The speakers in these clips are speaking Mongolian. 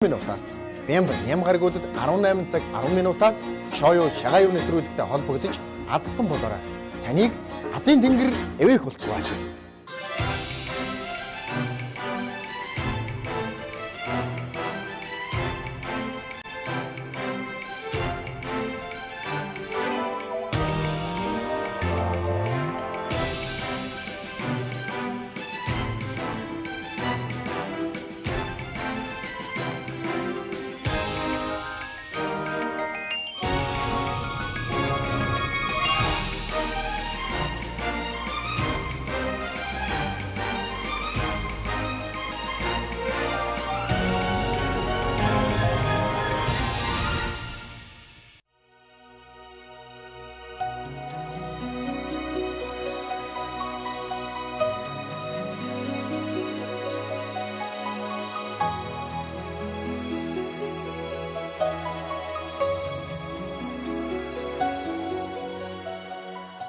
минутаас Бямбар Нямгаргуудад 18 цаг 10 минутаас шоу шагаа юу нэвтрүүлэгтэй холбогдож азтан болоорой. Таныг Азийн тэнгэр эвээх болтугай.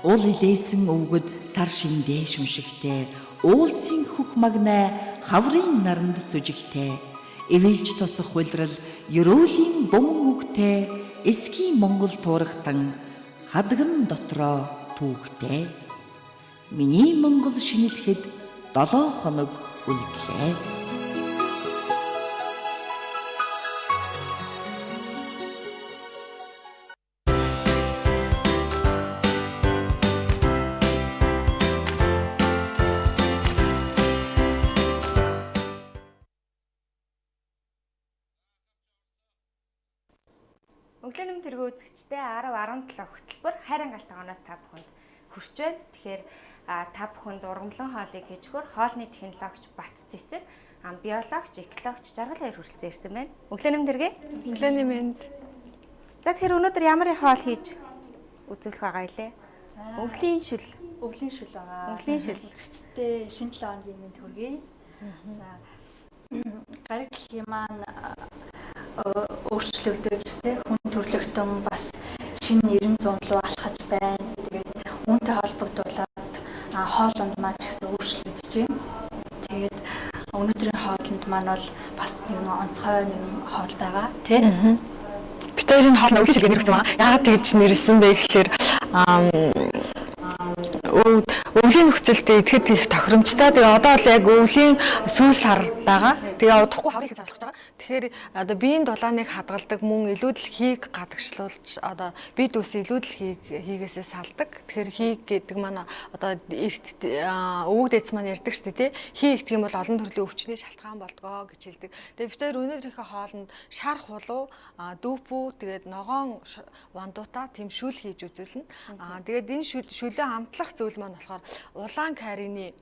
Уул илээсэн өвгөд сар шиндээ шүмшигтэй, уулсын хөх магнай хаврын наранд сүжигтэй, эвэлж тосох хулрал ерөөлийн бөмөн үгтэй, эсгийн Монгол туурахтан хадган дотроо түүхтэй. Миний Монгол шинэлэхэд 7 хоног үлдлээ. Өглөөний тэргүү үзэгчдээ 10-17 хөтөлбөр хайран галт тоогоноос та бүхэнд хүрч байна. Тэгэхээр та бүхэнд ургамлан хоолыг хийж өгөхөөр хоолны технологич Бат Цэцэг, биологч, экологч Жаргал хоёр хүрэлцэн ирсэн байна. Өглөөний тэргээ. Өглөөний мэнд. За тэгэхээр өнөөдөр ямар хоол хийж үзүүлэх байгаа илээ? Өвлийн шүл. Өвлийн шүл байгаа. Өвлийн шүл. Үзэгчдээ шинэ 7 хоногийн мэнд хүргэе. За гариг дэлхийн маань өөрчлөгдөж хүн төрлөختөн бас шинэ 90 руу алхаж байна. Тэгээд үүнтэй холбогдуулаад хоолнд маань ч гэсэн өөрчлөгдөж байна. Тэгээд өнөөдрийн хоолнд маань бол бас нэг онцгой нэг хоол байгаа тий. Бид хоёрын хоол өвлийн шилгээ нэрвсэн байгаа. Яагаад тэгж нэрвсэн бэ гэхээр өвлийн нөхцөлд идэхэд их тохиромжтой. Тэгээ одоо л яг өвлийн сүүл сар байгаа. Тэгээ удахгүй хаврын их зарлах гэж байгаа. Тэгэхээр одоо биеийн дулааныг хадгалдаг мөн илүүдэл хийг гадагшлуулж одоо бие дүүс илүүдэл хийгээсээ салдаг. Тэгэхээр хийг гэдэг маань одоо эрт өвөг дээдс маань ярьдаг шүү дээ тий. Хий гэх юм бол олон төрлийн өвчний шалтгаан болдгоо гэж хэлдэг. Тэгээ бид хоёр өнөөдрийнхөө хоолнд шар хулуу, дүүпүү тэгээд ногоон вандуута тийм шүл хийж үзүүлнэ. Тэгээд энэ шүлээ хамтлах зүйл маань болохоор улаан карины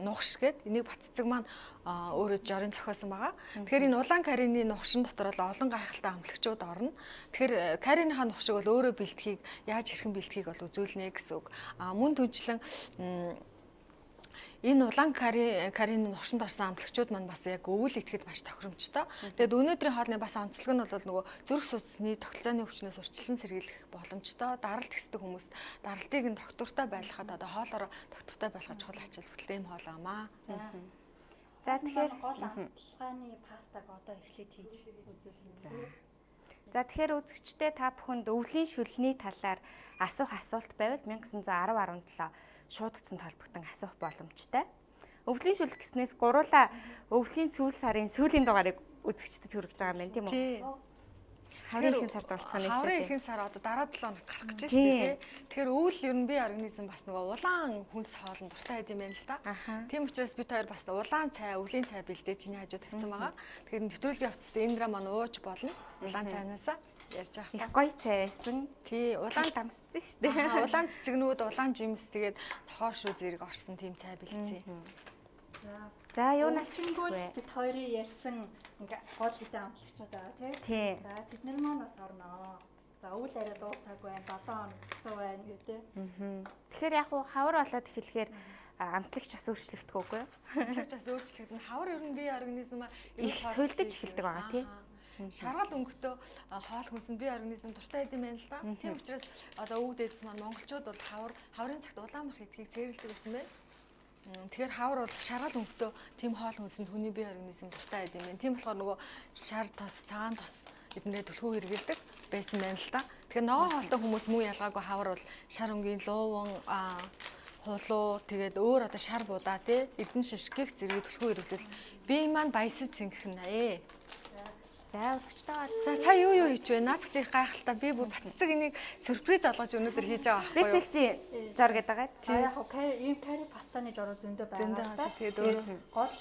нухш гэдэг энийг Бат Цэцэг маань өөрөө жорын зохиосон байгаа. Тэгэхээр энэ улаан карины нухшин дотор бол олон гайхалтай амтлагчууд орно. Тэгэхээр кариныхаа нухшиг бол өөрөө бэлтгийг яаж хэрхэн бэлтгийг бол үзүүлнэ гэсэн үг. Мөн түнчлэн энэ улаан карины нухшинд орсон амтлагчууд маань бас яг өвөл идэхэд маш тохиромжтой. Тэгээд өнөөдрийн хоолны бас онцлог нь бол нөгөө зүрх судасны тогтолцооны өвчнөөс урьдчилан сэргийлэх боломжтой. Даралт хэсдэг хүмүүс даралтыг нь доктортой байлгахад одоо хоолоор доктортой байлгаж чухал ачаал бүтэлтэй юм хоол аамаа. За тэгэхээр гол амтлагын пастаг одоо эхлээд хийж үзүүлнэ. За тэгэхээр үзэгчдээ та бүхэнд өвлийн шүлний талаар асуух асуулт байвал 1910-17 шуудцсан толбогдсон асуух боломжтой. Өвлийн шүл гэснээс гуруула өвлийн сүүл сарын сүүлийн дугаарыг үзэгчдэд хүргэж байгаа юм байна тийм үү? Хаврын ихэнх сард болцооны жишээ. Хаврын ихэнх сар одоо дараа 7 хоногт гарах гэж байна шүү дээ. Тэгэхээр өвөл ер нь бие организм бас нөгөө улаан хүнс хоолнд дуртай байд юм байна л да. Тийм учраас бид хоёр бас улаан цай, өвлийн цай бэлдээ чиний хажууд тавьсан байгаа. Тэгэхээр нэвтрүүлгийн явцад энэ дра маань ууж болно. Улаан цайнаасаа ярьж байгаа. Их гоё цай байсан. Тий, улаан дамссан шүү дээ. Улаан цэцэгнүүд, улаан жимс тэгээд тохоо шүү зэрэг орсон тийм цай бэлдсэн. За юунаас вэ? Бид хоёрын ярьсан ингээ гол хэдэн амтлагчуд байгаа тий. За тэд нар маань бас орноо. За өвөл арай дуусаагүй байна. 7 хоног байна гэдэг. Тэгэхээр яг хуу хавар болоод эхлэхээр амтлагч бас өөрчлөгдөх үгүй юу? Амтлагч бас өөрчлөгдөн. Хавар ер нь бие организм их сулдаж эхэлдэг байгаа тий. Шаргал өнгөтэй хоол хүнсэнд бие организм дуртай байд юм байна л да. Тийм учраас одоо өвөг дээдс маань монголчууд бол хаврын цагт улаан мах идэхийг цээрэлдэг гэсэн байна. Тэгэхээр хавар бол шаргал өнгөтэй тийм хоол хүнсэнд хүний бие организм дуртай байд юм байна. Тийм болохоор нөгөө шар тос, цагаан тос эднэрээ түлхүү хэрэгэлдэг байсан байна л да. Тэгэхээр ногоон хоолтой хүмүүс муу ялгаагүй хавар бол шар өнгийн лууван хулуу тэгээд өөр одоо шар будаа тий эрдэн шиш гих зэрэг түлхүү хэрэглэл бие маань баясаж цэнгэх нэ. За үзэгчтэйгээ. За сая юу хийж вэ? Наад чи гайхалтай би бүр батцэг энийг сюрприз олгож өнөөдөр хийж байгаа байхгүй юу? Бицэг чи жар гэдэг байгаа. За яг ийм карри пастаны журуу зөндөө байгаа. Тэгээд өөрөө гол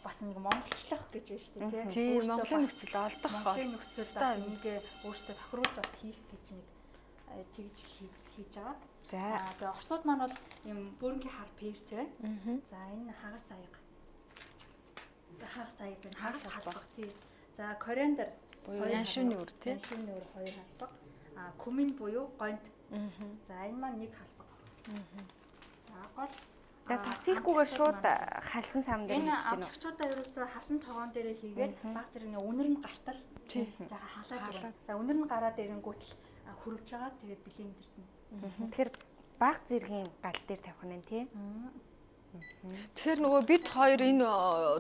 бас нэг монголчлох гэж байна шүү дээ тий. Монголын нөхцөл олдох гол. Монголын нөхцөл бас нэг өөртөө тохируулж бас хийх гэж нэг тэгж хийж байгаа. За тэгээ орсууд маань бол ийм бөөрнгийн хар перц байна. За энэ хагас аяг. Хагас аяг байна. Хагас халбаг тий. За кориандр буюу яншууны үр тий. Яншууны үр 2 халбаг. Кумин буюу гонт. За энэ маань 1 халбаг. За гол тос хийхгүйгээр шууд халсан сам дээр энэ хийж гэнэ. авчгчудаа ерөөсөө хасан тогоон дээрээ хийгээд баг зэрэгний үнэр нь гартал жаахан халаад байна. За үнэр нь гараад ирэнгүүт л хөрөвж байгаа. Тэгээд блендерт нь. Тэгэхээр баг зэргийн гал дээр тавих нь тий. Тэгэхээр нөгөө бид хоёр энэ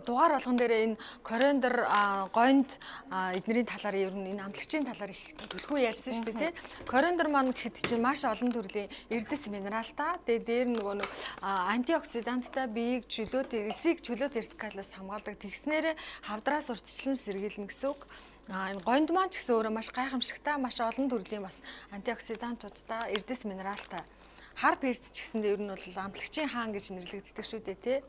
дугаар болгон дээр энэ кориандр гонд эднэрийн талаар ер нь энэ амтлагчийн талаар их төлхөө ярьсан шүү дээ тий. Кориандр маань гэхэд чинь маш олон төрлийн эрдэс минералтай. Тэгээ дээр нөгөө нэг антиоксиданттай биеийг эсийг чөлөөт эрдикалаас хамгаалдаг. Тэгснээрээ хавдраас урьдчилан сэргийлнэ гэсэн үг. Энэ гонд маань ч гэсэн өөрөө маш гайхамшигтай, маш олон төрлийн бас антиоксидантуудтай, эрдэс минералтай. Хар перц ч гэсэндээ ер нь бол амтлагчийн хаан гэж нэрлэгддэг шүү дээ тий.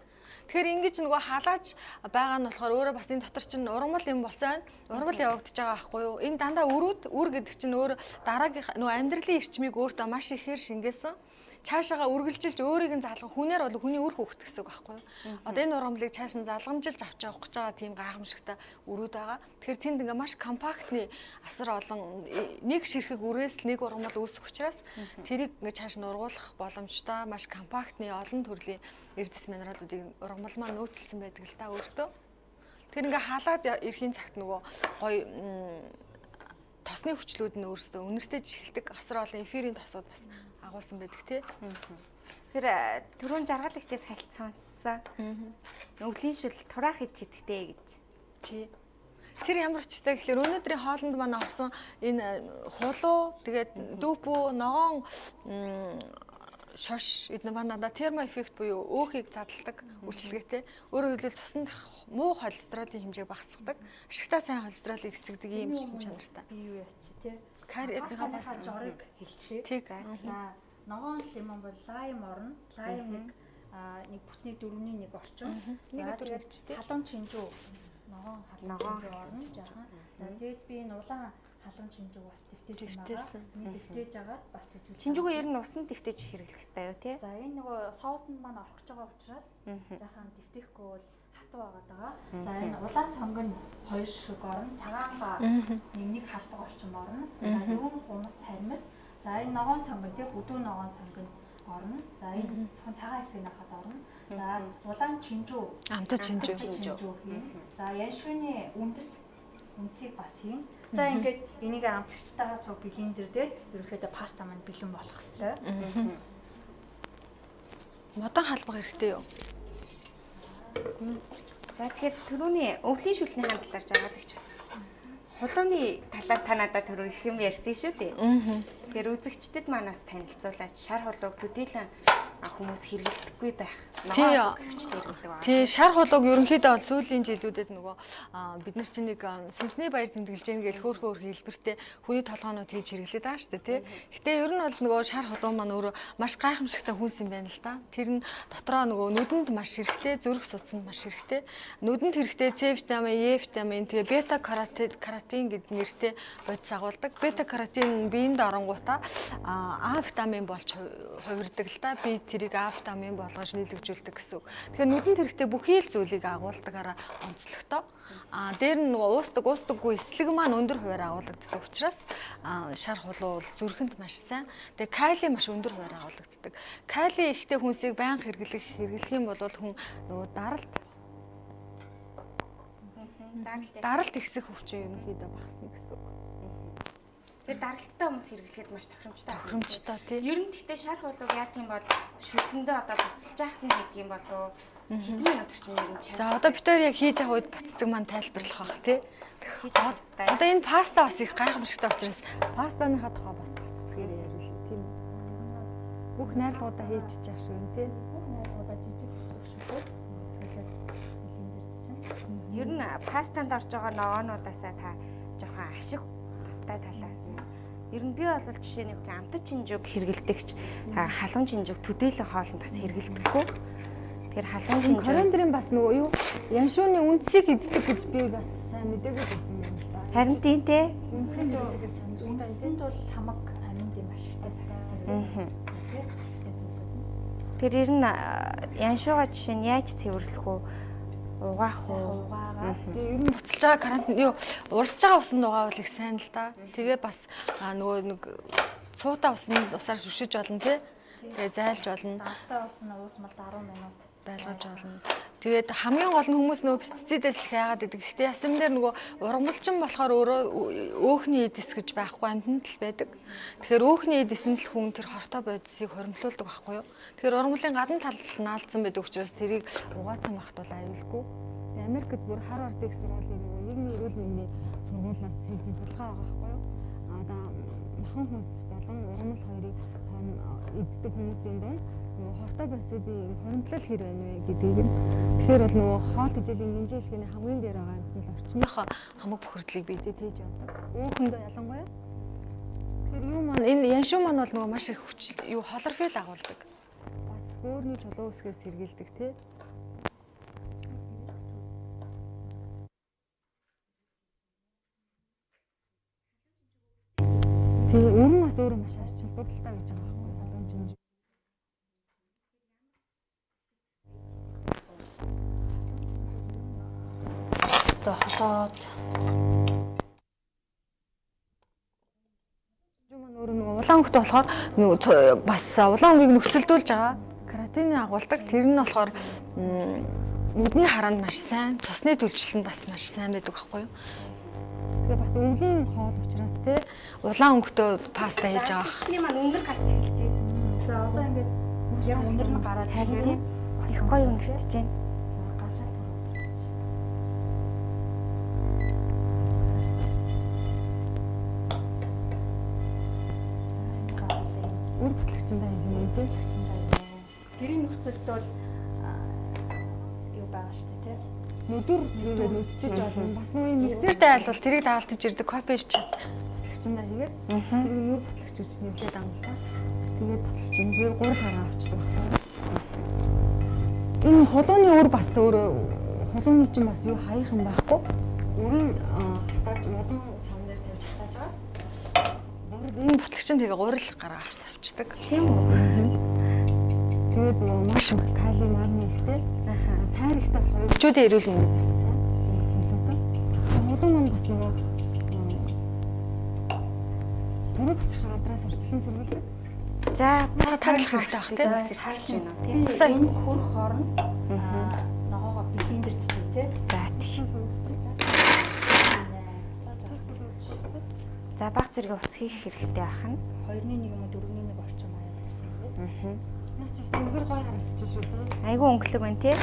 Тэгэхээр ингэж нөгөө халааж байгаа нь болохоор өөрөө бас энэ дотор чинь ургамал юм болсон. Ургамал явагдаж байгаа байхгүй юу? Энэ дандаа үр гэдэг чинь өөр дараагийн нөгөө амьдралын эрчмийг өөртөө маш ихээр шингээсэн. Цаашаага үргэлжилж өөрийг нь залгах хүнээр бол хүний үр хөвгт гэсэн үг байхгүй юу? Одоо энэ ургамлыг цааш нь залгамжилж авч явах гэж байгаа тийм гайхамшигтай өрөөд байгаа. Тэгэхээр тэнд ингээ маш компактны асар олон нэг ширхэг үрээс нэг ургамал үүсэх учраас тэрийг ингээ цааш нь ургуулах боломжтой маш компактны олон төрлийн эрдэс минералуудыг ургамал маань нөөцлсөн байдаг л та өөртөө. Тэр ингээ халаад ирэхийн цагт нөгөө гоё тосны хүчлүүд нь өөрсдөө үнэртэй жихэлдэг асар олон эфирийн тосууд бас агуулсан байдаг тий. Тэгэхээр түрүүн жаргалагчаас хальт сонссон. Өвлийн шүл тураах хийж идэгтэй гэж. Тий. Тэр ямар ч таах гэхээр өнөөдрийн хоолнд маань орсон энэ хулуу тэгээд дүүпүү ногоон шош эдгээр маань надад термо эффект буюу өөхийг задалдаг үйлчилгээтэй. Өөрөөр хэлбэл цуснд муу холестеролын хэмжээг багасгадаг. Ашигтай сайн холестеролыг эсгдэг ийм чанартай. Би юу яач тий. Кариатныхаа бас жорыг хэлчихээ. За ногоон лимон бол лайм орно. Лайм нэг бүтний 4-ний 1 орчим. Нэг өдөр хэрэгжтэй. Халуун чинжүү ногоон чинжүү орно жаахан. За тэгээд би энэ улаан халуун чинжүү бас дэвтээсэн байгаа. Нэг дэвтээж агаад бас дэвтээж. Чинжүүгөө ер нь усанд дэвтээж хэрэглэх хэрэгтэй юу тий? За энэ нөгөө соуснд маань орох гэж байгаа учраас жаахан дэвтэхгүй бол хатуу байгаа. За энэ улаан сонг нь 2 шиг орно. Цагаанга нэг халбаг орчим орно. За 4 хумс хармас. За энэ ногоон сонг тий бүдүүн ногоон сонг нь орно. За энэ цагаан хэсэг нь хахад орно. За улаан чинжүү, амтаа чинжүү. За яншууны үндсийг бас хийн. За ингээд энийг амтлагчтайгаа цуг блендер дээр ерөөхдөө паста маань бэлэн болох хэвээр. Модон халбаг хэрэгтэй юу? За тэгэхээр түрүүний өвлийн шүлний талаар жаргалагч бас. Хулууны талаар та надад түрүү их юм ярьсан шүү дээ. Тэгэхээр үзэгчдэд манаас танилцуулаач шар хулууг төдийлөн хүмүүс хэрэглэдэггүй байх. Ногоон хөвчтэй хэрэглэдэг байна. Тий, шар хулууг ерөнхийдөө бол сүүлийн жилүүдэд нөгөө бид нар чинь нэг сүнсний баяр тэмдэглэж гэнэ гэж хөөхөөр хэлбэртэй хүний толгоонууд хийж хэрэглэдэг байгаа шүү дээ, тий. Гэтэ ер нь бол нөгөө шар хулуу маань өөрөө маш гайхамшигтай хүнс юм байна л да. Тэр нь дотроо нөгөө нүдэнд маш хэрэгтэй, зүрх судаснд маш хэрэгтэй. Нүдэнд хэрэгтэй С витамин, Е витамин, тэгээ бета каротин гэдэг нэртэй бодис агуулдаг. Бета каротин биеинд оронгуудаа А витамин болж хувирдаг л да. Би тэрийг А витамин болгож нийлэгжүүлдэг гэсэн үг. Тэгэхээр нүдэнд хэрэгтэй бүхий л зүйлийг агуулдагаараа онцлогтой. Дээр нь нөгөө уустдаггүй эслэг маань өндөр хувиар агуулдаг учраас шар хулуу бол зүрхэнд маш сайн. Тэгээ кали маш өндөр хувиар агуулдаг. Кали ихтэй хүнсийг байнга хэрэглэх юм бол хүн нөгөө даралт ихсэх өвчин ерөнхийдөө багасна гэсэн үг. Тэр даралттай хүмүүс хэрэглэхэд маш тохиромжтой. Тохиромжтой тий. Ер нь гэхдээ шар хуулууг яадаг юм бол шүлхэндээ одоо буцалж яах нь гэдэг юм болов уу? Хэдэн минут орчим ер нь чам. За одоо бид хоёр яг хийж авах үед буццаг маань тайлбарлах бах тий. Одоо энэ паста бас их гайхамшигтай учраас пастаны хадхаа бас буццгаар яривал тийм. Бүх найрлагуудаа хийж чааш юм тий. Ер нь пастанд орж байгаа ногоонуудаасаа та жоохон ашиг тустай талаас нь. Ер нь би бол жишээ нь амтад чинжиг хэрэгэлдэгч халуун чинжиг төдийлөн хоолнд бас хэрэгэлдэггүй. Тэр халуун чинжиг кориандрын бас нөгөө юу яншууны үнцийг иддэг гэж би бас сайн мэдээгүй байсан юм л да. харин тийм те. Үнцэнд бол хамаг аминд юм ашигтай сайн. Тэр ер нь яншууга жишээ нь яаж цэвэрлэх үү? Угаах уу? Тэгээ ер нь буцалж байгаа карантин юу урсж байгаа усанд угаавал их сайн л да. Тэгээ бас нөгөө нэг цуута усаар шүшиж болно тий. Тэгээ зайлж болно. Дастай уусмал 10 минут байлгаж болно. Тэгээд хамгийн гол нь хүмүүс нөгөө пестицидээс их яагаад гэдэг. Гэхдээ ясам дээр нөгөө ургамалчин болохоор өөрөө өөхний эдис гэж байхгүй амьтанд л байдаг. Тэгэхээр өөхний эдисэнд л хүн тэр хортой бодисыг хоримтлуулдаг байхгүй юу? Тэгэхээр ургамлын гадна тал наалдсан байдаг учраас тэрийг угаацсан багт бол аюулгүй. Америкт бүр хар ордын их сургуулийн нөгөө нийгмийн эрүүл мэндийн сургуулиас хийсэн судалгаа байгаа байхгүй юу? Одоо махан хүмүүс болон ургамал хоёрыг иддэг хүмүүсийн дунд хортой босуудын хоримтлал хэр байна вэ гэдгийг нь тэгэхээр бол нөгөө хоол тэжээлийн гинжээ хэлхийний хамгийн дээр байгаа юм бол орчныхоо хамаг бохирдлыг бидэд тээж явдаг. Өөхөндөө ялангуяа. Тэгэхээр юу маань энэ яншуу маань бол нөгөө маш их хүч юу холорфил агуулдаг. Бас хөөрний чулуу үсгээс сэргийлдэг тий. Тэгээ ер нь бас өөрөө маш ач холбогдолтой гэж байгаа байхгүй халуун чинжиг. Холоод Жуман өөр нэг улаан хөхт болохоор нөгөө бас улаан өнгийг нөхцөлдүүлж байгаа. Каротины агуулдаг. Тэр нь болохоор нүдний харанд маш сайн, цусны төлчлөнд бас маш сайн байдаг байхгүй юу? Тэгээ бас өвлийн хоол учраас те улаан өнгөтэй паста хийж байгаа. Чиний маань өнгөр гарч эхэлж байна. за одоо ингээд яг өндөр нь гараад Харин тийм их гоё өндөртөж байна. Үр бүтлэгчэндээ хийх юм те. гэрийн нөхцөлд бол юу байгаа шүү дээ тий. Нүдүр нэгээд нүдчиж болно. Бас нөгөө миксертэй айлбал тэрийг дагалдаж ирдэг кофе чат бүтлэгчэндээ хийгээд тэрийг юу бүтлэгч гэж нэрлээд байгаа юм л та. Тэгээд бүтлэгчэнд би 3 сар авчдаг байна. Энэ холооны үр бас өөрөө холооны чинь бас юу хаях юм байхгүй. Үрийн хатааж модон сав дээр тавьж хатааж байгаа. Энэ бүтлэгчэнд тэгээ гурил гараа авчдаг. Тийм үү? Тэгээд маш их калий магний ихтэй. Цайр ихтэй болохоор өчүүдийн эрүүл мэнд бас сайн. Холоо маань бас нөгөө түрэг бичих гадраас урьдчилан сэргийлдэг. За таглах хэрэгтэй бах тийм. сэргийлж байна уу тийм. Усаа энэ хөр хоорн ногоогоо бихиндэрдэж тий. За тийм. За баг зэрэг ус хийх хэрэгтэй ахна. 2-1 юм уу 4-1 орчим аяа байсан тийм. Наа чи өнгөр гой харагдчих шүү дээ. Айгүй өнгөлөг байна тий.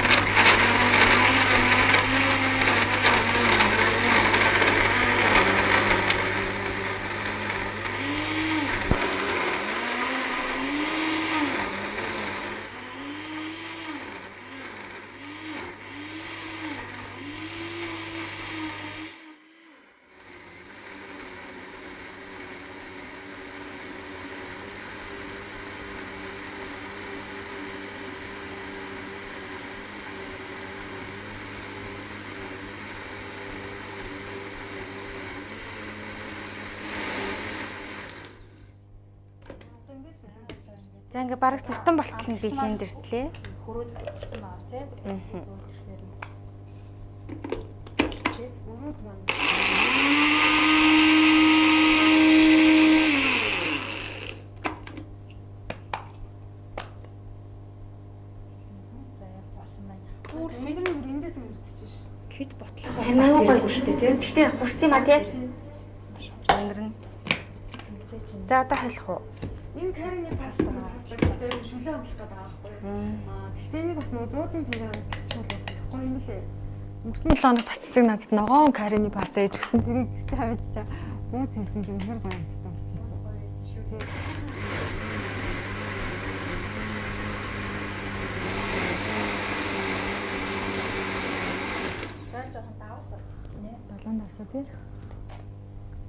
За ингээ бараг цутан болтол нь бихийн дэртлээ. Хөрөөд болсон байгаа тий. Өрөөд маань За яг босон байна. нэг нь эндээс өртөж ш. Хэд ботлоо. Харин аюу гоё шүү дээ тий. Гэтэ хурц юм а тий. Өнгөр нь. За одоо хэлэх үү? Энэ карины паста гэдэг нь шүлээ амлах гэдэг байгаа байхгүй юу? Гэхдээ энийг бас нөгөө буудан тэрээр чуулгасан гоё юм лээ. Өнгөрсөн 7 хоногт баццыг надад ногоон карины паста ээж өгсөн. Тэрийг гэртээ хавьж чаа. Бууз хэлсэн чинь үнэхээр гоё амттай болчихсон. Гоё байсан шүү дээ. За жоохон давсаа нэ. 7 давсаа тий.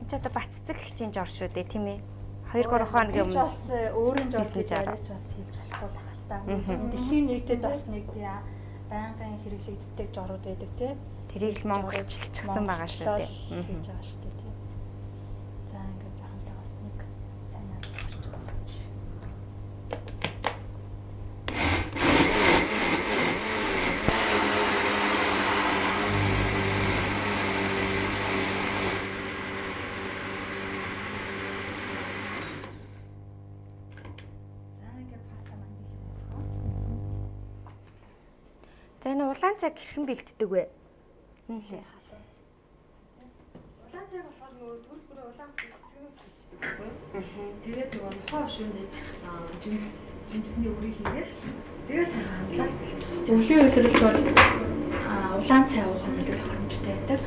Энд ч одоо баццэг хичээж ор шүү дээ тийм ээ. 2-3 хоногийн өмнө бас өөрийн жол гэж яриач бас хийж болохгүй л хэл та. Дэлхийн нийтэд бас нэг тийм байнгын хэрэглэгддэг жорууд байдаг тий. тэрийг л монголчилчихсан байгаа шүү дээ. Хийж байгаа шүү дээ тий. За ингээд заахантай бас нэг цайнаар гарч байгаа. За энэ улаан цаг хэрхэн бэлддэг вэ? Улаан цаг болохоор нөгөө төрөл бүрийн улаан цэцгнүүд хийдэг байхгүй юу? Тэгээд нөгөө нохоо шөнө жимсний үрийг хийгээл тэгээд сайн хандлал бэлдчихсэн. Өвлийн үйлрэл бол улаан цай уух нь илүү тохиромжтой байдаг.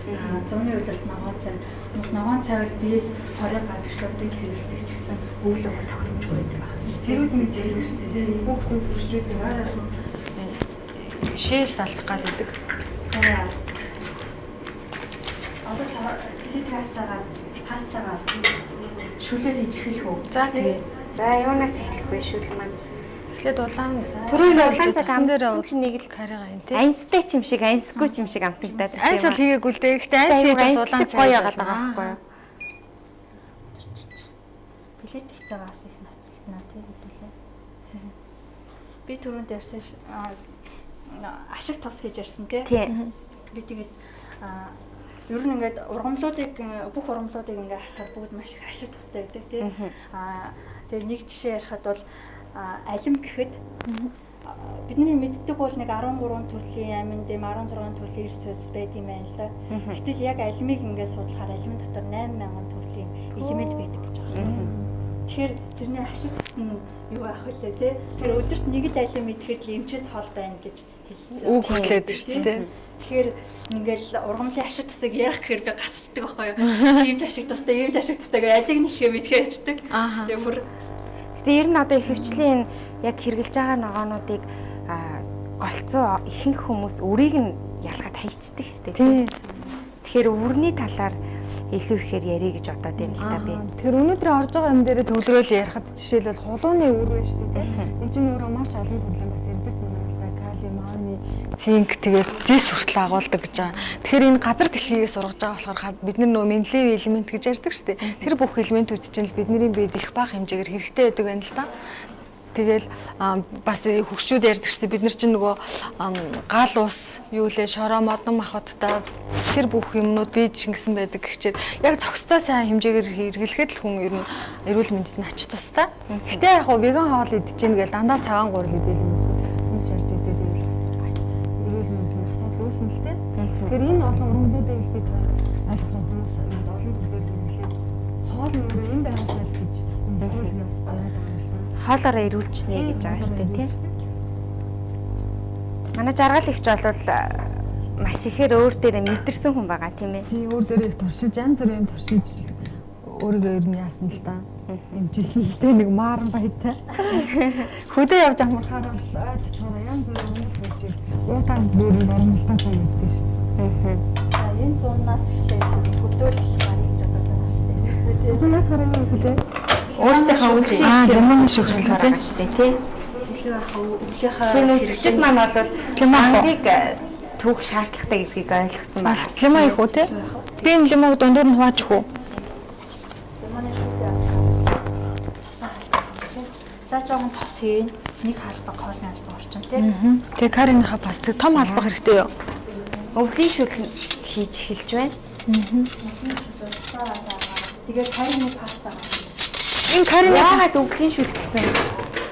Зуны үйлрэл ногоон цай. Хүмүүс ногоон цай бол биес 20 гадагшлуудыг цэвэрлдэг ч гэсэн өвлөөр тохиромжгүй байдаг. Сэрүүд нэг зэрэг шүү дээ. Хүүхдүүд төрчөөд арай шээс алах гэдэг. За. Одоо филтрасаага пастагаа шүлээр хийж эхлэх үү? За тэгээ. За юунаас эхлэх вэ шүл маань? Эхлээд улаан Төрөө улаан цаг амтсан чинь нэг л карига юм тий. аньстай ч юм шиг аньсгүй ч юм шиг амтагдаад Аньс бол хийгээгүй л дээ. Гэхдээ аньс хийж бас улаан цай гоё яагаад байгаа байхгүй юу? Билет ихтэйгаас их ноцолтноо тий хэдүүлээ. Би түрүүнд ярьсан ашиг тус гэж ярьсан тий. Би тэгээд ер нь ингээд бүх ургамлуудыг ингээд харахад бүгд маш их ашиг тустай байдаг тий. Тэгээд нэг жишээ ярихад бол алим гэхэд бидний мэддэг бол нэг 13 төрлийн амин дэм 16 төрлийн эрс үс байд юм байна л да. Гэтэл яг алимыг ингээд судлахаар алим дотор 8000 төрлийн элемент байдаг гэж байгаа. Тэгэхээр тэрний ашиг тус нь юу ах вэ тий? Тэр өдөрт нэг л алим идэхэд л эмчээс хол байна гэж хэлсэн. Үг хөтлөөд шүү дээ. Тэгэхээр ингээл ургамлын ашиг тусыг ярих гэхээр би гацчдаг байхгүй юу? Чимж ашиг тустай, эмч ашиг тустай гэх алиг нэхээ мэдхээ ячдаг. Тэгээ бүр Гэтэ ер нь одоо ихэвчлэн яг хэрглэж байгаа ногоонуудыг голцоо ихэнх хүмүүс үрийг нь ялгаад хайчдаг шүү дээ. Тэгэхээр үрний талаар илүү ихээр ярих гэж бодоод байна л та би. Тэр өнөөдөр орж байгаа юм дээр төвлөрөөл ярихад жишээлбэл хулууны үр байна шүү дээ. Энд чинь өөрөө маш олон төрлийн бас эрдэс юм байна л да. Калий, магний, цинк тэгээд зэс хүртэл агуулдаг гэж байгаа. Тэгэхээр энэ газар дэлхийгээс ургаж байгаа болохоор бид нар нөгөө менлев элемент гэж ярьдаг шүү дээ. Тэр бүх элементүүд чинь бидний биед их бага хэмжээгээр хэрэгтэй байдаг байна л да. Тэгэл бас хөгшчүүд ярьдаг шүү дээ. Бид нар чинь нөгөө гал ус, юу лээ, шороо, модон махбодтай тэр бүх юмнууд бие шингэсэн байдаг гэхчээр яг зохистой сайн хэмжээгээр хэрэглэхэд л хүн ер нь эрүүл мэндэд нь ач тустай. Гэтэ яг хоо веган хоол идэж гин гэж дандаа цагаан гурил идэл хүмүүс ярьж идэв байвал бас эрүүл мэндийн асуудал үүснэ л дээ. Тэгэхээр энэ олон ургамлуудыг би ойлгох хүмүүс олон төрлөөр хэрэглээд хоол нь өөрөө энэ байгаасаа л гэж эрүүл мэндээс Хоолоороо ирүүлчихнэ гэж байгаа шүү дээ тийм. Манай жаргал ихч бол маш ихээр өөр дээрээ мэдэрсэн хүн байгаа тийм ээ. Тийм өөр дээрээ их туршиж янз бүрийн юм туршиж өөрийгөө ер нь яасан л та. Имжсэн л дээ нэг мааран баятай. Хөдөө явж амархаар бол очгоо янз бүрийн юм болж уутан бүрийн нормалтай цаг ирдэг шүү дээ. за энэ зунаас эхлээд хөдөөлөл гарыг гэж бодоод байгаа шүү дээ. Одоо наадахаар юм хүлээ. Өөрсдийнхөө өвчийг лимон шиг байгаа шүү дээ тийм. Илүү яг өвлийнхаа Шинэ үзэгчд маань бол лимоныг түүх шаардлагатай гэдгийг ойлгоцсон байна. Лимон их үү те? Би энэ лимонг дундуур нь хувааж өгөө. лимоны шүүсээ тосоо халбаа. За жоохон тос хийн. Нэг халбаа хоолны халбаа орчин тий. Тэгээ кариныхаа пастыг том албах хэрэгтэй юу? Өвлийн шүл хийж эхэлж байна. Тэгээд карины паста. Энэ карины Яагаад өвлийн шүл гэсэн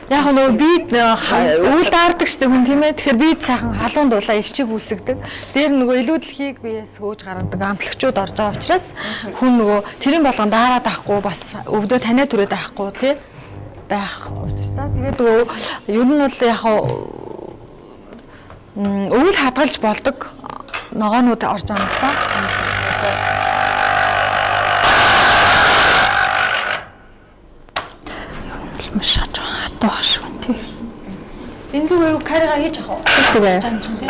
Яг нөгөө бид үйл даардаг штеп хүн тийм ээ. Тэгэхээр бид сайхан халуун дулаа элчиг үүсгдэг. Дээр нөгөө илүү дэлхийг биеэ сөөж гаргадаг амтлагчуд орж байгаа учраас хүн нөгөө тэрийн болгон даараад авахгүй бас өвдөө таниа түрээд авахгүй тий байх учраас та. Тэгээд нөгөө ер нь бол яг өвөл хадгалж болдог ногоонууд орж байгаа юм та. Маш хатуу хашгүй тий. Энэ лүг карига хийж авах уу? Тэгээ. Чам чин тий.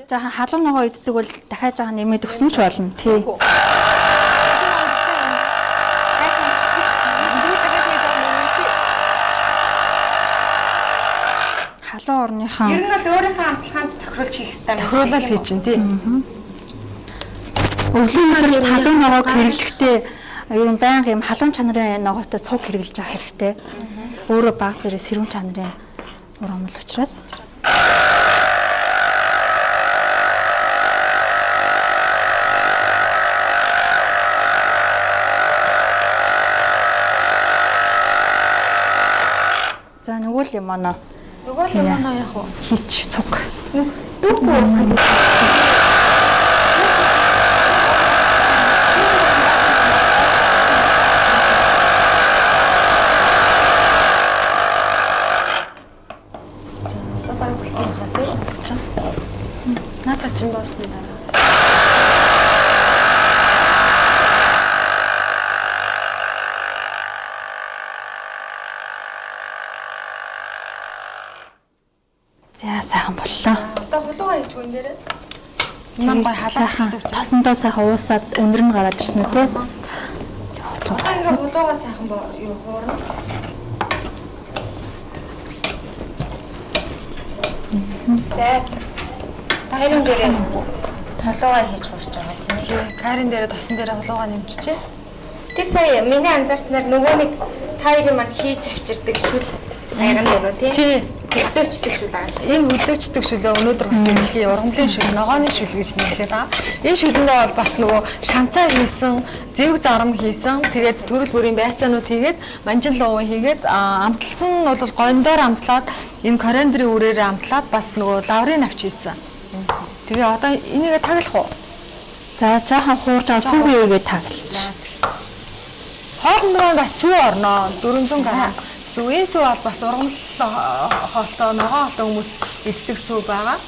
Жаахан халуун ногоо иддэг бол дахиад жаахан нэмээд өгсөн ч болно тий. Халуун орныхан Ер нь бол өөрийнхөө амтлагаанд тохируулж хийх хэрэгтэй. Тохируулал хийж чинь тий. өвлийн өсөлт халуун ногоог хэрэглэхдээ ер нь байнга юм халуун чанарын ногоотой цуг хэрэглэж байгаа хэрэгтэй. Өөрөө баг зэрэг сэрүүн чанарын ур амл учраас. За нөгөө л юм аа. Нөгөө л юм аа яг уу. Хийч цуг. Дүүгүй уусан. Надад ч дуусна дараа. За сайхан боллоо. Одоо хулуугаа хийчихгүй энэ дээрээ. Маань гой халаах зүгч. Тосондоо сайхан уусаад өндөр нь гараад ирсэн үү те. Одоо ингээ хулуугаа сайхан юу хуурна. За. Хайрын дээрээ толгоо хийж хуурч байгаа тийм ээ. Тийм. Карин дээрээ тосон дээрээ хулуугаа нэмчихээ. Тэр сая миний анзаарснаар нөгөө нэг тайрын маань хийж авчирдаг шүл хайрын дөрөө тийм. Тий. Хөлдөөчдөг шүл байгаа шүү. Энэ хөлдөөчдөг шүлээ өнөөдөр бас дэлхийн ургамлын шүл, ногооны шүл гэж нэрлэдэг байгаа. Энэ шүлэндээ бол бас нөгөө шанцаа хийсэн, зэвэг зарам хийсэн, тэгээд төрөл бүрийн байцаанууд хийгээд, манжин луу хийгээд амтлсан нь бол гойндоор амтлаад, энэ кориандрын үрээр амтлаад бас нөгөө лаврын авч хийсэн. Тэгээ одоо энийгээ таглах уу? За жаахан хуурж байгаа сүүгийн үегээ таглаж. Хоолндоо бас сүү орноо 400 г. Сүүийн сүү бол бас ургамал хоолтой, ногоон хоолтой хүмүүс иддэг сүү байгаа.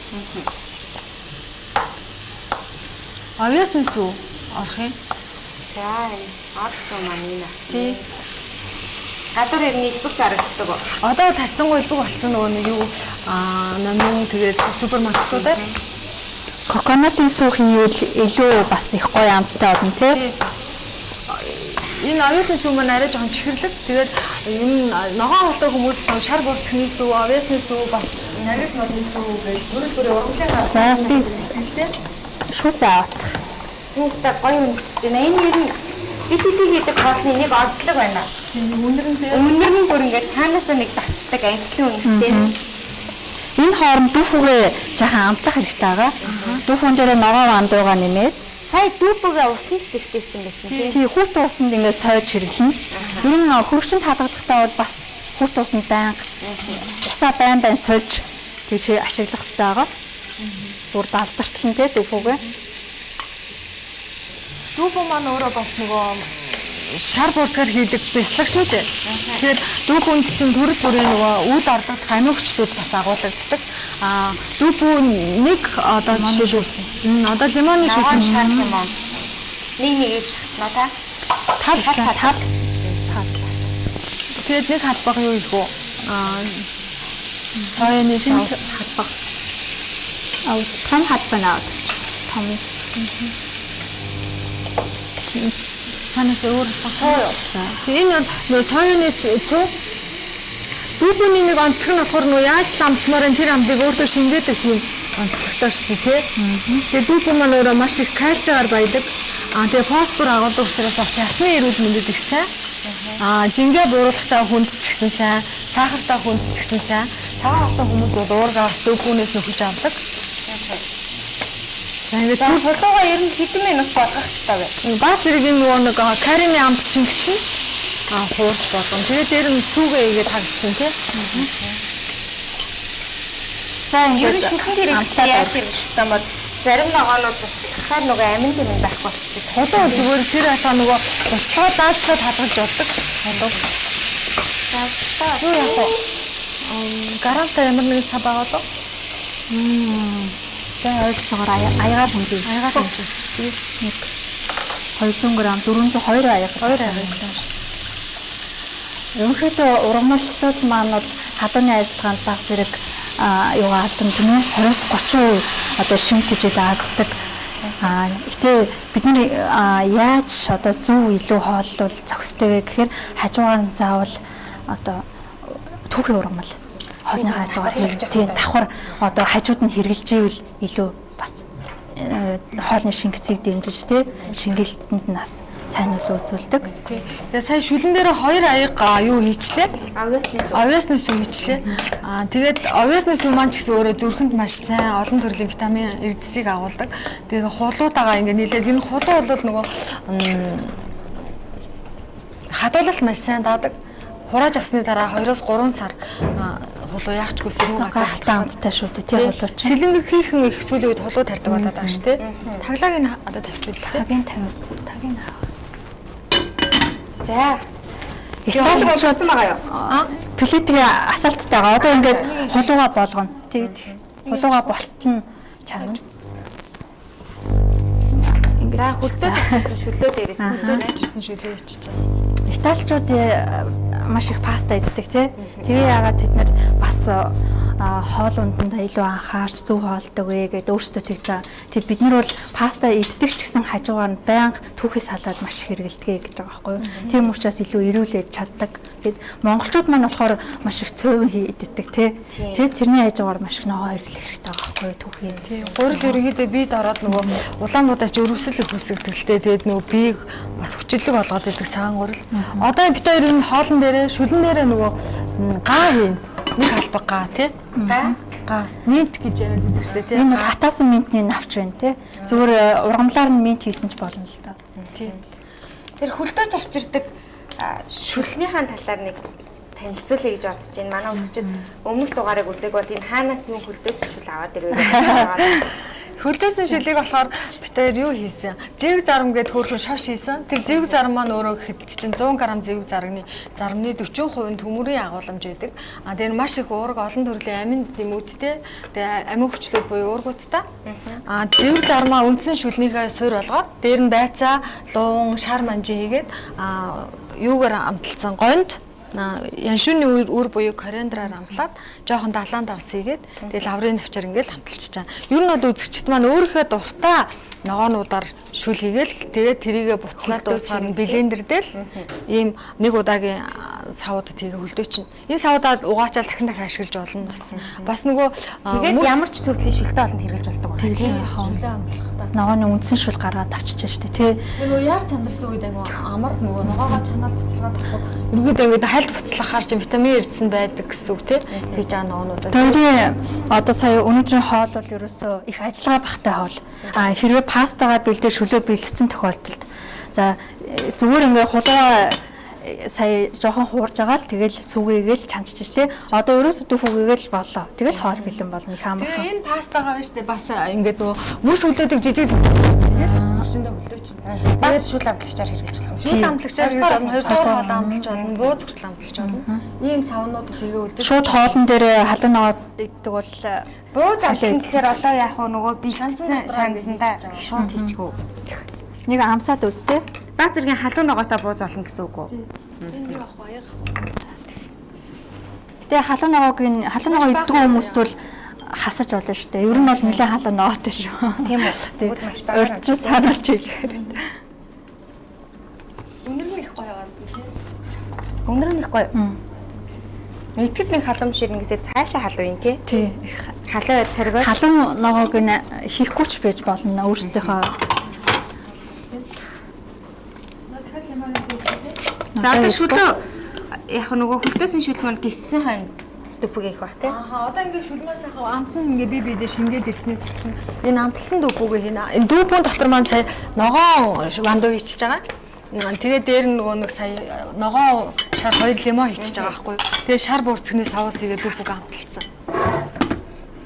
Авьяасны сүү орох юм. За ад суу маань энэ. Тий. Гадар ирний илбэг зарагддаг. Одоо тарцсангүй илбэг болсон нөгөө нэг юу номын тэгээд супермаркетуудаар Коконатын сүү хийвэл илүү бас их гоё амттай болно тий. Энэ авьяасны сүү маань арай жоохон чихэрлэг. Тэгээд энэ ногоон хоолтой хүмүүс шар бүрцхний сүү, авьяасны сүү, нарийн нодны сүү гэж бүрэл бүрээ ургамлын За би хэлтэй. шүүсээ авах. Энэ ста гоё үнэлж байна. Энэ ер нь бид хийдэг хоолны нэг онцлог байна. Үнэр нь бүр ингээд цаанаасаа нэг татдаг амтлын үнэтэй. Энэ хооронд дүүфүгээ жаахан амтлах хэрэгтэй байгаа. Дүүфүн дээр ногоо вандууга нэмээд Сая дүүпгээ усан сэтгэвтэйсэн байсан тийм. тий хүүт усанд ингээд сойж хэрэглэнэ. Ер нь хөрөгчөнд хадгалахдаа бол бас хүүт усанд байнга усаа байн сольж тийш ашиглах хэрэгтэй байгаа. Бүр далдартал нь тий дүүфүгээ. Дүүфэн маань өөрөө бас нөгөө шар бүртгэр хийдэг бяцлаг шүү дээ. Тэгэхээр дүүфэнд чинь төрөл бүрийн нөгөө үд ордогдох амиогчдууд бас агуулдаг. Дүүфэн нэг одоо жишээ одоо лимоны шүүс шар юм уу? Нэг ээж шатна та. Тал. Тэгээд нэг халбаг юу их үү? Соёны саус халбаг. Том хатбанаад. Том. Санаас өөр суу. Энэ нөө соёны цуу Дүүбүний нэг онцлог нь болохоор нөө яаж дамтмаар энэ тэр амдыг өөртөө шингээд өгөх юм онцлогтой шүү дээ тий. Тэгээ дүүбүн маань өөрөө маш их кальцигаар баядаг. Тэгээ фосфор агуулдаг учраас бас ясны эрүүл мэндэд их сайн. Жингээ бууруулах чаа хүнд ч гэсэн сайн, сахартай хүнд ч гэсэн сайн. Цагаан хатан хүмүүс бол уургаас дүүбүнээс нөхөж авдаг. Тэгээд хулууга ер нь хэдэн минут болгох хэрэгтэй вэ? Бас зэрэг юм нэг карины амт шингэсэн хуурч болгоно. Тэгээд дээр нь сүгээ игээд хагчин тий. За ингээд шүлхэн хэрэглээ яаж хийж байгаа юм бол зарим ногоонууд туслахаар нөгөө амин гэмэн байхгүй болчихдог. Хулуу зүгээр тэр хата нөгөө туслаа даацлаад хадгалж болдог. Хулуу. За юу яах вэ? Гаранта ямар нэг цаг байгаа доо? Тэгээ ойролцоогоор аягаар хэмжиж. Аягаар хэмжиж нэг 200 г 402 аягаар. 2 аягаар. Ерөнхийдөө ургамлууд маань бол халууны ажиллагаанд баг зэрэг юугаа алдан тийм ээ 20-30% одоо шимт хижил ааддаг. Гэтэ бид нар яаж одоо зөв илүү хооллол зохистой вэ гэхээр хажуугаар нь заавал одоо түүхийн ургамал хоолны хажуугаар тийм давхар одоо хажууд нь хэрглэж ивэл илүү бас хоолны шингэцгийг дэмжиж тий шингэлтэнд нь бас сайн нөлөө үзүүлдэг. Тэгээ сая шүлэн дээр 2 аяга юу хийчлээ? Овёснээс юу хийчлээ? Тэгээд овёснээс юу маань ч гэсэн өөрөө зүрхэнд маш сайн олон төрлийн витамин эрдэсийг агуулдаг. Тэгээ хулуутайгаа ингээ нийлээд энэ хулуу бол нөгөө хадгалалт маш сайн даадаг. Хурааж авсны дараа 2-3 сар хулуу яахчгүй сэрүүн газар халтаантай шүү дээ тий хулуу чинь. Сэлэнг хийхэн их сүүлийн үед хулуу тарьдаг болоод байгаа шүү дээ. Таглааг нь одоо тавьчих л дээ. Тагийн За. Итали болчихсон байгаа юу? Плетгээ асаалтайгаа одоо ингээд хулууга болгоно. Тэгээд хулууга болтно чанга. За хүлцээжсэн шүлөө дээрээс хүлцээжсэн шүлөө ичиж байгаа. Италичууд маш их паста иддэг тий. Тэгээ яагаад тэд нар бас хоол унданд илүү анхаарч зөв хоолдог вэ гэдээ өөрсдөө тэгж. Тэг бид нар бол паста иддэг ч гэсэн хажуугаар нь байнга түүхий салаад маш их хэрэгэлдэг гэж байгаа байхгүй юу. Тийм учраас илүү эрүүлээд чаддаг. Гэд монголчууд маань болохоор маш их цөөвөн иддэг тий. Тэгээд тэрний хажуугаар маш их ногоо хэрэглэх хэрэгтэй байгаа байхгүй юу түүхий. Тийм. Гурил ерөнхийдөө бид ороод нөгөө улаануудаач өрөвсөл их үсгдэлтэй тэгээд нөгөө биеийг бас хүчлэг болгоод идэг цагаан гурил. Одоо бид хоёр энэ хоолн дээрээ шүлэн дээрээ нөгөө гаа хийн. Нэг халбаг гаа тий. Гаа. Минт гэж яриад байдаг шүү дээ тий. Энэ бол хатаасан минтний навч байна тий. Зүгээр ургамлаар нь минт хийсэн ч болно л доо. Тийм. Тэр хөлдөөж авчирдаг шүлхнийхаа талаар нэг танилцуулъя гэж бодож байна. Манай үзэгчид өмнөх дугаарыг үзег бол энэ хаанаас юм хөлдөөс шүл аваад ирвэ гэж байгаа. Хөлдөөсөн шүлийг болохоор бид хоёр юу хийсэн? Зэвэг зарам гэд хөөрхөн шош хийсэн. Тэр зэвэг зарам маань өөрөө гэхэд чинь 100 г зэвэг зарамны 40% төмөрийн агуулмж байдаг. Тэр маш их уурга олон төрлийн амин нэмүүдтэй. Тэгээ амин хүчлүүд буюу уургуудтай. Зэвэг зарамаа үндсэн шүлнийхээ суур болгоод дээр нь байцаа, луун, шар манжи хийгээд юугаар амталсан гонд яншууны үр буюу кориандраар амтлаад жоохон далаан давс хийгээд тэгээ лаврын навчаар ингээл хамталчихж байгаа. Ер нь бол үзэгчд маань өөрийнхөө дуртай ногоонуудаар шүл хийгээл тэгээд тэрийгэ буцлаад дуусгаар нь блендер дээр ийм нэг удаагийн савуудад тэгээ хөлдөө чинь. Энэ савуудаа угаачаал дахин ашиглаж болно бас. Бас нөгөө тэгээд ямар ч төрлийн шилтэй олонд хэрэглэж болдог байна. Тийм шүлээ амтлахтаа. Ногооны үндсэн шүл гаргаад авчиж штэ тий. Нөгөө яаж тандарсан үед айгу амар нөгөө ногоогоо чанаал буцалгаад авах. Ерөнхийдөө ингээд хальт буцлахаар чинь витамин эрдсэн байдаг гэсэн үг тий. Тэгж аа ногоонуудаа. Тэгээд одоо сая өнөөдрийн хоол бол ерөөсөө их ажиллагаа багтай хоол. Хэрвээ пастагаа бэлдээ шүлөө бэлдсэн тохиолдолд за зүгээр ингээ хулууга сая жоохон хуурж байгаа л тэгэл сүгээгээл чанчиж тий. Одоо ерөөсөө дүүфүгээгээл боллоо. Тэгэл хоол бэлэн болно их амархан. Тэгээ энэ пастагаа биш тий бас ингээд нөгөө мөс хөлдөөдөг жижиг тэгээд орчиндөө хөлдөөч. Бас шүл амтлагчаар хэрэглэж болох. Шүл амтлагчаар гэж болно, хоёрдугаар хоол амталж болно, бууз хүртэл амталж болно. Ийм савнууд тэгээ үлдээ. Шууд хоолн дээр халуун ногоо иддэг бол бууз амтлагчаар олоо яах вэ нөгөө бэлтгэсэн шанцандаа шууд хийчихв. Нэг амсаад үзтээ. Баа зэргийн халуун ногоотой бууз олно гэсэн үг үү? Энэ юу ах баяр. Гэтэ халуун ногоог иддэг хүмүүст бол хасаж болно шүү дээ. Ер нь бол нэлээд халуун ногоотой шүү. Тийм үү. Тэгвэл маш бага. Урьдчил санаарч хэлэхээр. Үнэр нь их гоё байгаа юм тий. Өндөр нь их гоё. Итгэд нэг халуун ширнгээсээ цаашаа халуун юм тий. Тий. Халуун царвал Халуун ногоог нь хийхгүй ч байж болно өөрсдийнхөө. За одоо шүлөө яг нөгөө хөлтөөсөн шүл маань гиссэн хойно дүпэг их бах тий. Одоо ингээд шүлмээс ахаа амтан ингээд би дээр шингээд ирснээс ахин энэ амтлсан дүүпүүгээ хийнэ. Энэ дүүпүүн дотор маань сая ногоон вандуу ичиж байгаа. Тэгээ дээр нөгөө нэг сая ногоон шар 2 лимон ичиж байгаа байхгүй. Тэгээ шар буурцгны совоос игээ дүүпүүг амталцсан.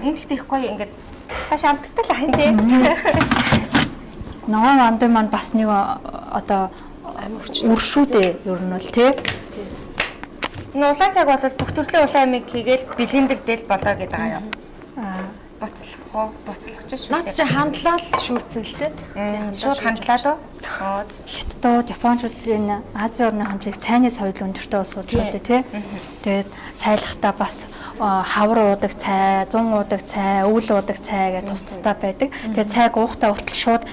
Энд ихтэйхгүй ингээд цаашаа амттал аа тий. Ногоон вандуу маань бас нэг одоо үршүүдээ ер нь бол тий. Энэ улаан цаг бол бүх төрлийн улаан амиг хийгээл блендер дээр болоо гэдэг байгаа юм. Буцлах уу? Буцлах ч шүү. Наад чи хандлал шүүцэн л тий. Шууд хандлаа дөө. Хятадууд, Япончуудын Азийн орныхон чиг цайны соёл өндөртэй улсууд шүү дээ тий. Тэгээд цайлахтаа бас хавар уудаг цай, зун уудаг цай, өвөл уудаг цай гэж тус тустай байдаг. Тэгээд цайг уухтаа хүртэл шууд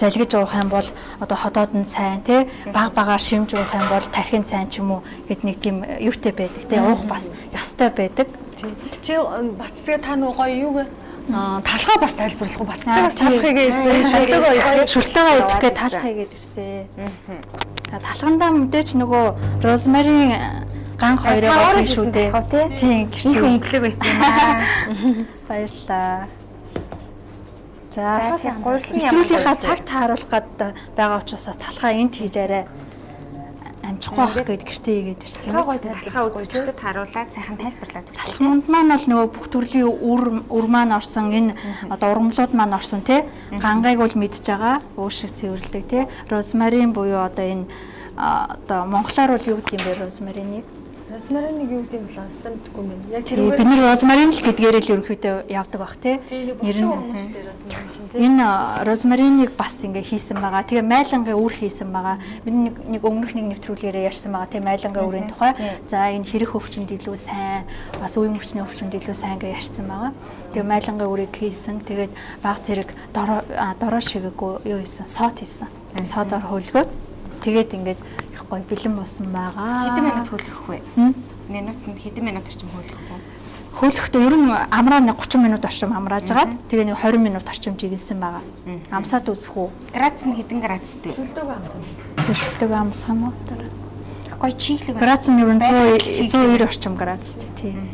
залгиж уух юм бол одоо ходоодн цай тий, баг багаар шимж уух юм бол тархин цай ч юм уу гэд нэг тийм юутай байдаг тий. Уух бас ёстой байдаг. Чи баццгээ та нөгөө гоё юу гэ талхаа бас тайлбарлах уу? Баццгаа талхахыг ирсэн. Шүлтэйгээ идэхгээ талхахыг ирсэн. Талхандаа мэдээч нөгөө розмарин ганх хоёроо хийх шүү дээ. Тийм, их өнгөлөг байсан юм аа. Баярлалаа. За, гурилын нэвтрүүлгийнхаа цаг тааруулах гээд байгаа учраас талхаа энд хийж арай. Амжихгүй байх гээд гэртээ игээд ирсэн. Талхаа үзэгчдэд харуулаад сайхан тайлбарлаад өгч. Талхамд маань бол нөгөө бүх төрлийн үр маань орсон энэ одоо ургамлууд маань орсон тий. Гангайг бол мэдж байгаа. Уушиг цэвэрлдэг тий. Розмарин буюу одоо энэ одоо монголоор бол юу гэдэг юм бэ розмариныг? Розмариныг юу гэдэг юм бэ? Хэвээр мэдгүй юм байна. Яг тэрүүгээр бид нар розмарин л гэдгээр л ерөнхийдөө явдаг бах тий. Нэр нь энэ розмариныг бас ингээ хийсэн байгаа. Тэгээ майлангийн үр хийсэн байгаа. Бид нэг өмнөх нэг нэвтрүүлгээрээ ярьсан байгаа тий майлангийн үрийн тухай. За энэ хэрэг өвчнөд илүү сайн, бас үе мөчний өвчнөд илүү сайн гэж ярьсан байгаа. Тэгээ майлангийн үрийг хийсэн. Тэгээд баг зэрэг дороо шигээгөө юу хийсэн? Сот хийсэн. Содоор хөлгөөд тэгээд ингээд их гоё бэлэн болсон байгаа. Хэдэн минут хөлөх вэ? Минутанд хэдэн минут орчим хөлөх вэ? Хөлөхдөө ер нь амраа 30 минут орчим амрааж байгаа. Тэгээ нэг 20 минут орчим жигэлсэн байгаа. Амсаад үзэх үү? Градус нь хэдэн градустэй? шүлтэйг амсах. Тэг шүлтэйг амсах юм уу? Гоё чиглэг. Градус нь ер нь 190 орчим градустэй тийм.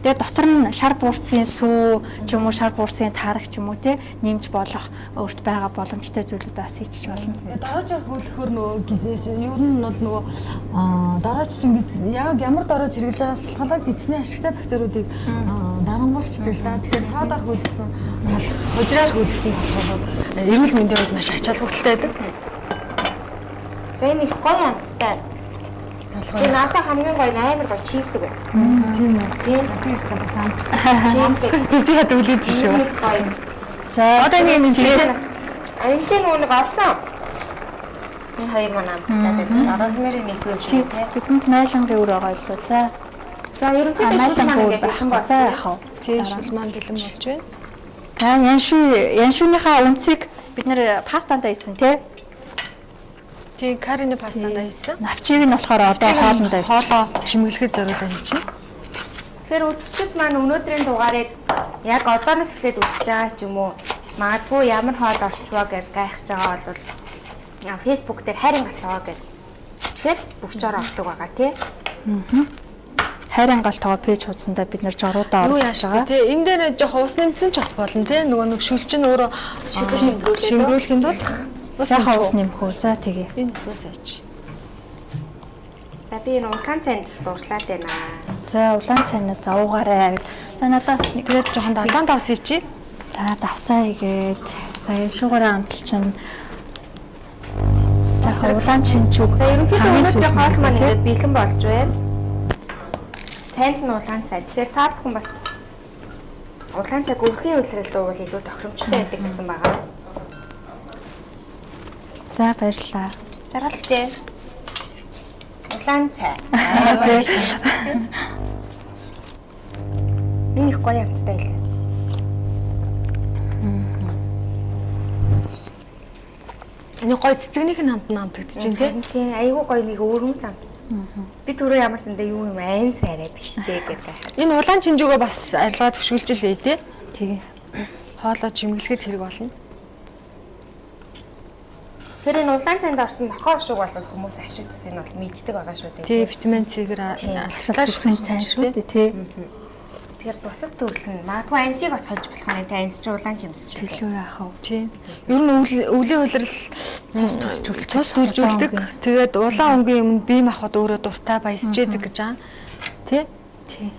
Тэгээ дотор нь шар буурцгийн сүү ч юм уу шар буурцгийн таарах ч юм уу те нэмж болох өөрт байгаа боломжтой зүйлүүд бас хийчих болно. Дороожоор хөлөхөр нөгөө гизээс ер нь бол нөгөө дороож чинь яг ямар дороож хэрэглэж байгаас шалтгаалаад эзний ашигтай бактериудыг дарангуулчдаг л да. Тэгэхээр содоор хөлгсөн талах, хужраар хөлгсөн талах бол эрүүл мэндийн хувьд маш ач холбогдолтой байдаг. За энэ их гоё амттай. Энэ надад хамгийн гоё амар гоё чиглэг байна. Тийм үү. Тийм. Тэстэй бас амттай. Тэсээ дүүлж шүү. За одоо нэг чиглэг энэ ч нэг орсон. Энэ хоёр маань амттай. Розмарин нэг юм шиг тий. бидэнд майлангийн үр байгаа илүү. За ерөнхийдөө шүл маань ингээд бэлэн болж за яах вэ? тийм шүл маань бэлэн болж байна. За яншууныхаа үнцийг бид нэр пастанда ийсэн тий. Тийм карины пастанда хийсэн. Навчийг нь болохоор одоо хоолндоо Хоолоо чимэглэхэд зориулсан чинь. Тэгэхээр үзэгчид маань өнөөдрийн дугаарыг яг одооноос эхлээд үзэж байгаа ч юм уу магадгүй ямар хоол орчвоо гэж гайхаж байгаа бол Facebook дээр хайрын галтгаа гэж бичгээр бүгчээр ордог байгаа тий. хайрын галтгаа пэйж хуудсандаа бид нэр жоруудаа Юу оруулж яашаа байгаа. тий энэ дээр жоох ус нэмсэн ч бас болно тий нөгөө нэг шүл чинь өөрөө шимрүүлэхэд бол Яхаа ус нэмэх үү? За тэгээ. энэ уснаас аач. За би энэ улаан цайнд дуурлаад байна. За улаан цайнаас уугаарай. За надаас нэг Тэгээд жоохон далаан давс ичи. за давсаа игээд за яншуугаараа амталчин. За улаан чинчүүг. За ерөнхийдөө өнөөдрийн хоол маань ингээд бэлэн болж байна. Цайнд нь улаан цай. Тэгэхээр та бүхэн бас улаан цайг өвлийн үйлрэл дуувал илүү тохиромжтой байдаг гэсэн байгаа. За баярлалаа. Жаргалчээ. Улаан цай. Энэ их гоё амттай байлаа. Энэ гоё цэцэгнийх нь хамт нь амтагдчихээн тий. Тийм айгүй гоё нэг өргөн зам. Би түрүү ямар сандаа юу юм айн сайраа биш дээ гэдэг. Энэ улаан чинжүүгөө бас арилгаа түшгэлж лээ тий. Тэгээ. Хоолоо чимгэлэхэд хэрэг болно. Тэр энэ улаан цайнд орсон нохоо ушиг бол хүмүүс ашигтс энэ бол мэддэг байгаа шүү дээ. Тий, витамин С-гээр Алцлаа зүрхэн цай шүү дээ тий. Тэгэхээр бусад төрөл нь магадгүй ансиг бас холж болох нь та анс чи улаан чимс шүү. Төлөө яах вэ? тий. Ер нь өвлийн хөлрөл цус төлжүүлдэг. Тэгээд улаан өнгийн өмнө бие махбод өөрөө дуртай баясчээдэг гэж аа. Тий. Тий.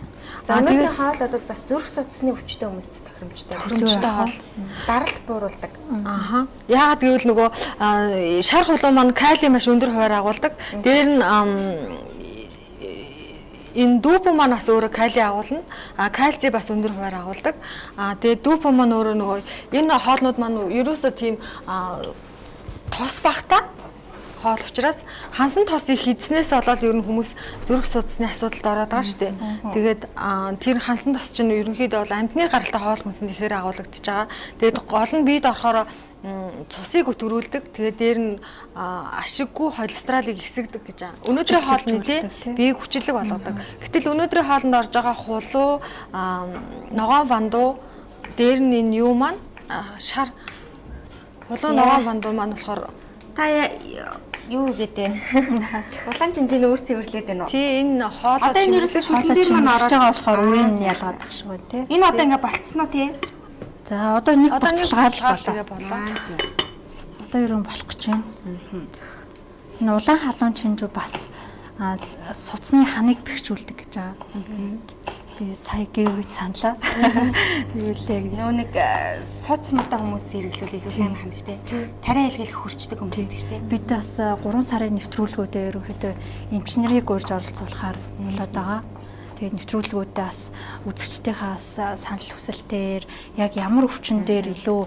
За өнөөдрийн хоол бол бас зүрх судасны өвчтөе хүмүүст тохиромжтой. Тохиромжтой хоол. Даралт бууруулдаг. Ааха. Яагаад гэвэл нөгөө шар хулуу маань калий маш өндөр хуваар агуулдаг. Дээр нь энэ дупо маань бас өөрөө калий агуулна. Кальций бас өндөр хуваар агуулдаг. Тэгээд дупо маань өөрөө нөгөө энэ хоолнууд маань ерөөсөө тийм тос багтаа хоол учраас хансан тосыг хийснээс болоод ер нь хүмүүс зүрх судасны асуудалд ороод байгаа шүү дээ. Тэгээд тэр хансан тос чинь ерөнхийдөө бол амьтны гаралтай хоол хүнсэнд ихээр агуулгадж байгаа. Тэгээд гол нь биед орохоор цусыг өтгөрүүлдэг. Тэгээд дээр нь ашиггүй холестеролыг ихсэгдэг гэж байгаа. Өнөөдрийн хоолны биеийг хүчлэг болгодог. Гэтэл өнөөдрийн хоолнд орж байгаа хулуу, ногоон вандуу, дээр нь энэ юу маань шар хулуу ногоон вандуу маань болохоор Та юу гэдэг вэ? Улаан чинжийн өөр цэвэрлээд байна уу? Тий, энэ хоолой Одоо энэ ерөөсөө шүлэн дээр маань орж байгаа болохоор үеийн ялгаад ах шиг байна тий. Энэ одоо ингээ болцсноо тий. За одоо нэг буцалгаад болоо. Одоо ер нь болох гэж байна. Энэ улаан халуун чинжүү бас суцны ханыг бэхжүүлдэг гэж байгаа. Би сая гэвч саналаа. Юу лээ. Нөө нэг суц муутай хүмүүс хэрэглүүл илүү сайн ханд штэ. Тариа хэлгэл хурцдаг хүмүүс гэдэг штэ. Бид бас 3 сарын нэвтрүүлгүүдэд ерөнхийдөө эмчнэрийг урьж оролцуулахаар болоод байгаа. Тэгээд нэвтрүүлгүүдэд бас үзэгчдийнхээс санал хүсэлтээр яг ямар өвчин дээр илүү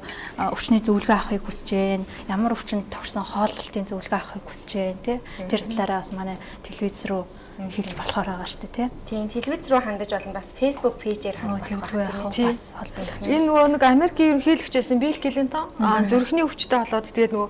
өвчний зөвлөгөө авахыг хүсэж байна, ямар өвчөнд тохирсон хооллолтын зөвлөгөө авахыг хүсэж байна тий. Тэр талаараа бас манай телевиз рүү хэлж болохоор байгаа шүү дээ тий. Тийм телевиз рүү хандаж болно бас Facebook пэйжээр хандаж болох бас холбогдож байна. Энэ нөгөө нэг Америкийн ерөнхийлөгчөөсөн Билл Клинтон зүрхний өвчтэй болоод тэгээд нөгөө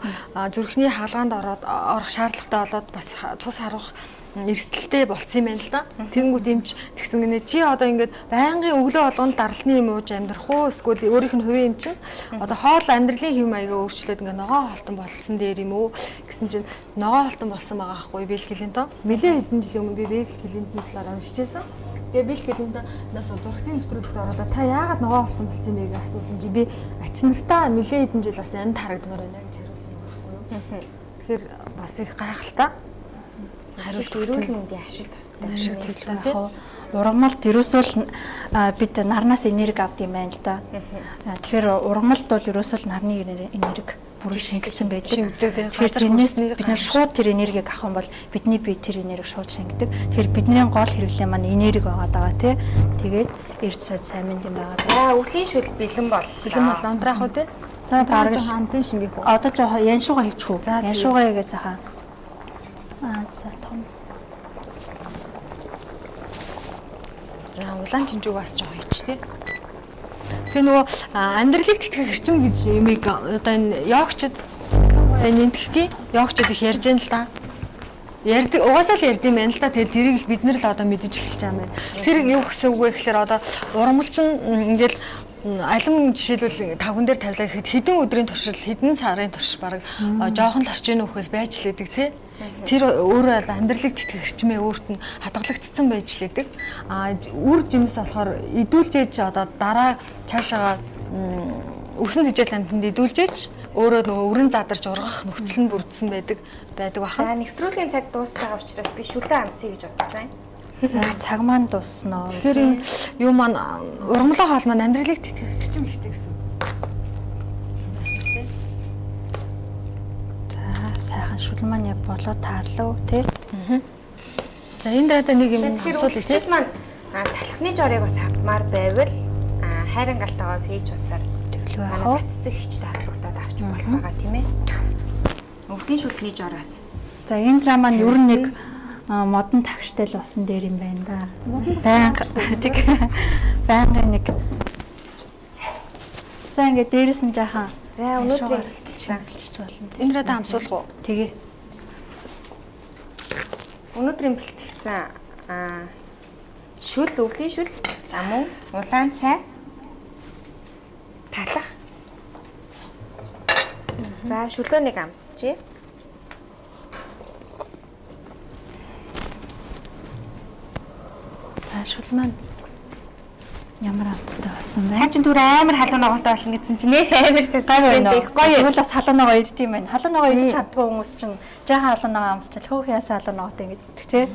зүрхний хаалгаанд орох шаардлагатай болоод бас цус харах эрсдэлтэй болцсон юм байна л да. Тэнгүүт эмч тэгсэн гинэ чи одоо ингээд байнгын өглөө болгоно даралтны юм ууж амьдрах уу эсвэл өөрийнх нь хувийн эмч одоо хоол амьдралын хэв маягаа өөрчлөөд ингээд ногоон холтон болсон дээр юм уу гэсэн чинь ногоон холтон болсон байгаа байхгүй Билл Клинтон. Нэлээд хэдэн жилийн өмнө би Билл Клинтоны талаар уншижсэн. Тэгээ Билл Клинтонаас зүрхний нэвтрүүлэгт оруулаад та яагаад ногоон холтон болсон бэ гэж асуусан чи би ач нартаа нэлээд хэдэн жил бас амьд харагдмаар байна гэж хариулсан байхгүй юу. Тэгэхээр бас их гайхалтай. Хариулт эрүүл мэндийн ашиг тустай. Ашиг төлөв яг ургамалд ерөөсөө бид нарнаас энерги авд юм байна л да. Тэгэхээр ургамалд бол ерөөсөө нарны энерги бүрэн шингэсэн байдаг. Тэгэхээр тэрнээс бид нар шууд тэр энергийг авах юм бол бидний бие тэр энергийг шууд шингэдэг. Тэгэхээр бидний гол хэрэглээ маань энерги байгаа тий. Тэгээд эрд сод сайн мэнд юм байгаа. За өвлийн шүл бэлэн бол. Бэлэн бол унтраах уу тий. За бараг хамтын шингээх үү. Одоо жоо яншууга хийчихв. Яншуугаа ягээс хаа. За том. За улаан чинжүүг бас жоо хийч тий. Тэгээ нөгөө амьдралыг тэтгэх эрчим гэж юмыг одоо энэ йогчд нэмтгэхийн йогчд их ярьж байна л да. Ярьдаг угаасаа л ярьд юм байна л да. Тэгээ тэрийг л бид нар л одоо мэдэж эхэлж байгаа юм байна. Тэр юу гэсэн үг вэ гэхээр одоо ургамалч нь ингээл алим жишээлбэл тавхан дээр тавилаа гэхэд хэдэн өдрийн туршил хэдэн сарын турш баг жоохон л орчин өөхөөс байж лээдэг тий. Тэр өөрөө амьдралыг тэтгэх эрчмээ өөрт нь хадгалагдсан байж лээдэг. Үр жимс болохоор идүүлжээж одоо дараа цаашаага өсөн хижээл амьтанд идүүлжээж өөрөө нөгөө өрн задарч ургах нөхцөл нь бүрдсэн байдаг бахан. За нэвтрүүлгийн цаг дуусж байгаа учраас би шүлэн амсъя гэж бодож байна. За цаг маань дуссноо. Тэр юу маань ургамлаа хоол маань амьдралыг тэтгэх эрчим ихтэй гэсэн. Сайхан шүл маань яг болоод таарлаа тий. За энэ дараа нэг юм асуулт тий. Маань талхны жорыг бас авмаар байвал хайран галтайгаа пэйж утсаар төлөв яах вэ? Баццэг хичтэй холбогдоод авч болох байгаа тийм ээ. Өвлийн шүлний жороос. За энэ драма нь ер нь нэг модон тавштай л болсон дээр юм байна да. Баян тэг баян нэг. За ингээд дээрээс нь жаахан. За өнөөдрийн хэлчихсэн. Болно. Энэ рада хамсуулах уу? Тэгээ. Өнөөдрийн бэлтгэсэн шүл, өвлийн шүл, замун, улаан цай, талах. За шүлөөнийг амсчээ. Шүл маань ямар амттай болсон бэ? Та чинь түр амар халуун ногоотой болно гэсэн чинь нэх амар сайсан их гоё. Тэгвэл бас халуун ногоо идэх юм байна. Халуун ногоо идэж чаддгүй хүмүүс чинь жаахан халуун ногоо амсчил хөөх яасан халуун ногоотой ингэдэг тий.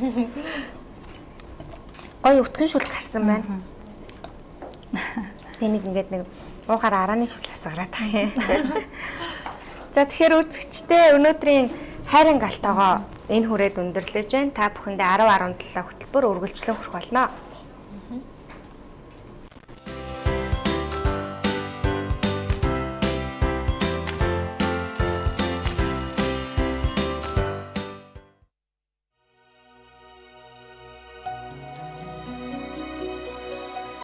Гоё өтгөн шүл гарсан байна. Тэнийг ингээд нэг уухаар арааны шүл асгараад таа. За тэгэхээр үзэгчдээ өнөөдрийн хайрын галтайгоо энэ хүрээд өндөрлөж байна. Та бүхэндээ 10-17 хөтөлбөр үргэлжлэн хүрэх болно.